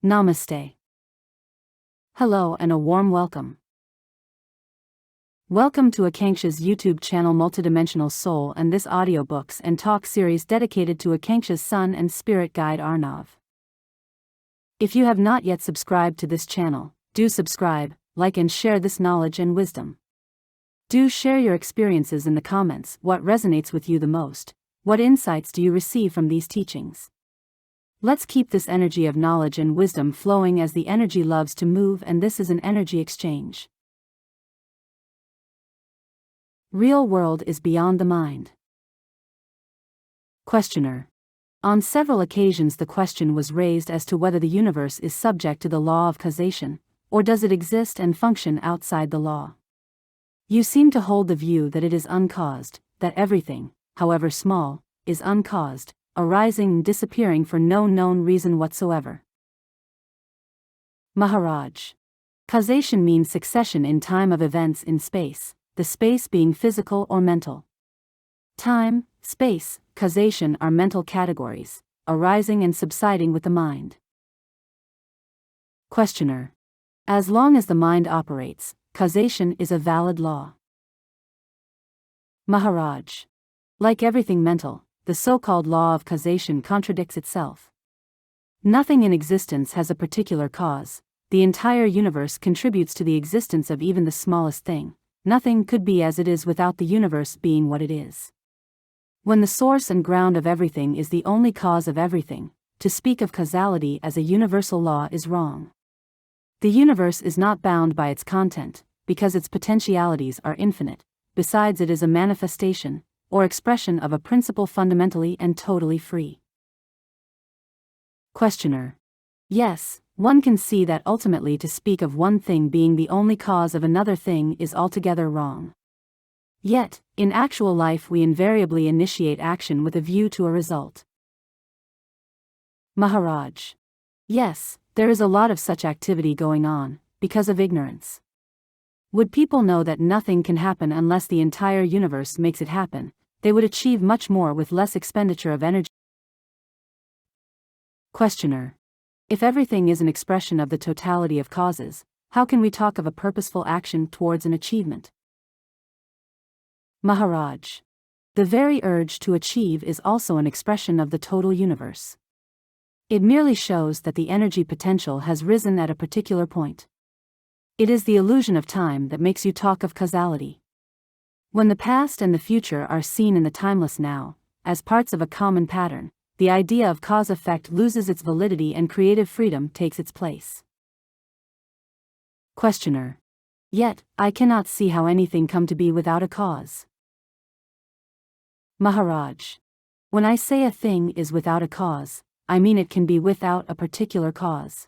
Namaste. Hello and a warm welcome. Welcome to Akankssha's YouTube channel Multidimensional Soul and this audiobooks and talk series dedicated to Akankssha's son and spirit guide Arnav. If you have not yet subscribed to this channel, do subscribe, like and share this knowledge and wisdom. Do share your experiences in the comments. What resonates with you the most? What insights do you receive from these teachings? Let's keep this energy of knowledge and wisdom flowing as the energy loves to move, and this is an energy exchange. Real world is beyond the mind. Questioner. On several occasions the question was raised as to whether the universe is subject to the law of causation, or does it exist and function outside the law? You seem to hold the view that it is uncaused, that everything, however small, is uncaused, arising and disappearing for no known reason whatsoever. Maharaj. Causation means succession in time of events in space, the space being physical or mental. Time, space, causation are mental categories, arising and subsiding with the mind. Questioner. As long as the mind operates, causation is a valid law. Maharaj. Like everything mental, the so-called law of causation contradicts itself. Nothing in existence has a particular cause. The entire universe contributes to the existence of even the smallest thing. Nothing could be as it is without the universe being what it is. When the source and ground of everything is the only cause of everything, to speak of causality as a universal law is wrong. The universe is not bound by its content, because its potentialities are infinite. Besides, it is a manifestation, or expression of a principle fundamentally and totally free. Questioner. Yes, one can see that ultimately to speak of one thing being the only cause of another thing is altogether wrong. Yet, in actual life we invariably initiate action with a view to a result. Maharaj. Yes, there is a lot of such activity going on, because of ignorance. Would people know that nothing can happen unless the entire universe makes it happen, they would achieve much more with less expenditure of energy. Questioner. If everything is an expression of the totality of causes, how can we talk of a purposeful action towards an achievement? Maharaj. The very urge to achieve is also an expression of the total universe. It merely shows that the energy potential has risen at a particular point. It is the illusion of time that makes you talk of causality. When the past and the future are seen in the timeless now, as parts of a common pattern, the idea of cause-effect loses its validity and creative freedom takes its place. Questioner. Yet, I cannot see how anything come to be without a cause. Maharaj. When I say a thing is without a cause, I mean it can be without a particular cause.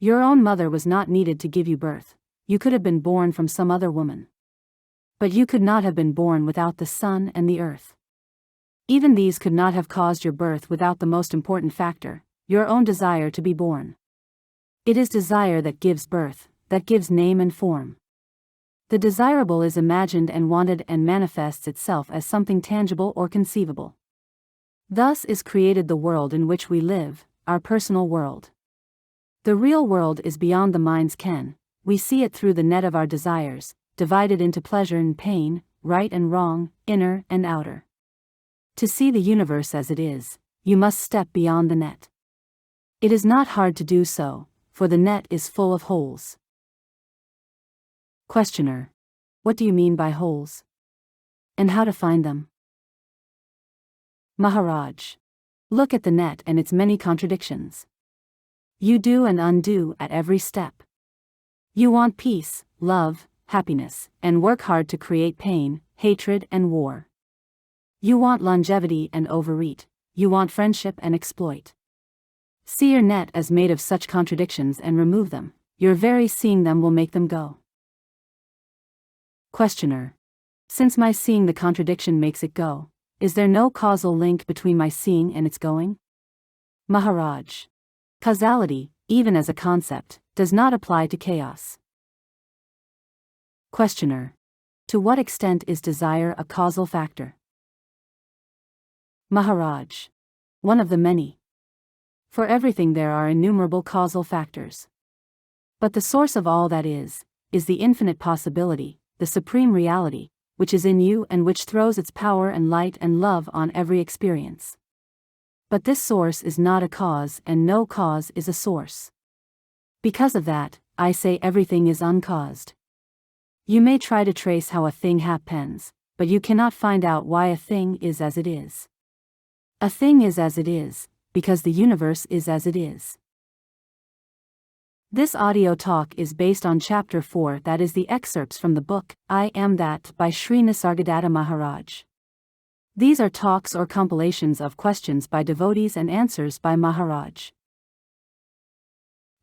Your own mother was not needed to give you birth. You could have been born from some other woman. But you could not have been born without the sun and the earth. Even these could not have caused your birth without the most important factor, your own desire to be born. It is desire that gives birth, that gives name and form. The desirable is imagined and wanted and manifests itself as something tangible or conceivable. Thus is created the world in which we live, our personal world. The real world is beyond the mind's ken. We see it through the net of our desires, divided into pleasure and pain, right and wrong, inner and outer. To see the universe as it is, you must step beyond the net. It is not hard to do so, for the net is full of holes. Questioner. What do you mean by holes? And how to find them? Maharaj. Look at the net and its many contradictions. You do and undo at every step. You want peace, love, happiness, and work hard to create pain, hatred and war. You want longevity and overeat. You want friendship and exploit. See your net as made of such contradictions and remove them. Your very seeing them will make them go. Questioner. Since my seeing the contradiction makes it go, is there no causal link between my seeing and its going? Maharaj. Causality, even as a concept, does not apply to chaos. Questioner. To what extent is desire a causal factor? Maharaj. One of the many. For everything there are innumerable causal factors. But the source of all that is the infinite possibility, the supreme reality, which is in you and which throws its power and light and love on every experience. But this source is not a cause, and no cause is a source. Because of that, I say everything is uncaused. You may try to trace how a thing happens, but you cannot find out why a thing is as it is. A thing is as it is, because the universe is as it is. This audio talk is based on Chapter 4, that is the excerpts from the book, I Am That, by Shri Nisargadatta Maharaj. These are talks or compilations of questions by devotees and answers by Maharaj.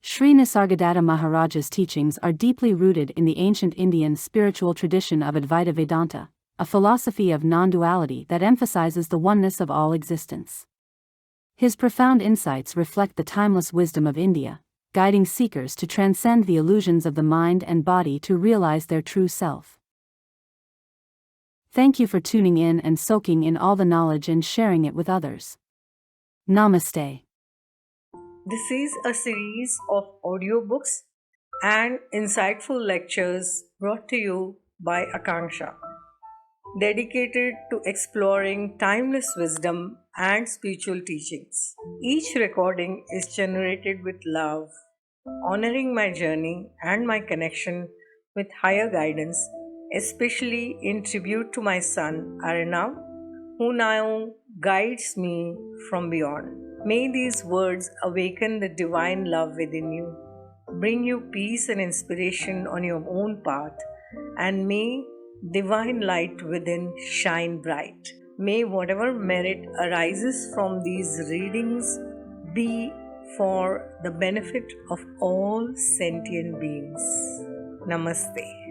Shri Nisargadatta Maharaj's teachings are deeply rooted in the ancient Indian spiritual tradition of Advaita Vedanta, a philosophy of non-duality that emphasizes the oneness of all existence. His profound insights reflect the timeless wisdom of India, guiding seekers to transcend the illusions of the mind and body to realize their true self. Thank you for tuning in and soaking in all the knowledge and sharing it with others. Namaste. This is a series of audiobooks and insightful lectures brought to you by Akanksshaa, dedicated to exploring timeless wisdom and spiritual teachings. Each recording is generated with love, honoring my journey and my connection with higher guidance, especially in tribute to my son Arnav, who now guides me from beyond. May these words awaken the divine love within you, bring you peace and inspiration on your own path, and may divine light within shine bright. May whatever merit arises from these readings be for the benefit of all sentient beings. Namaste.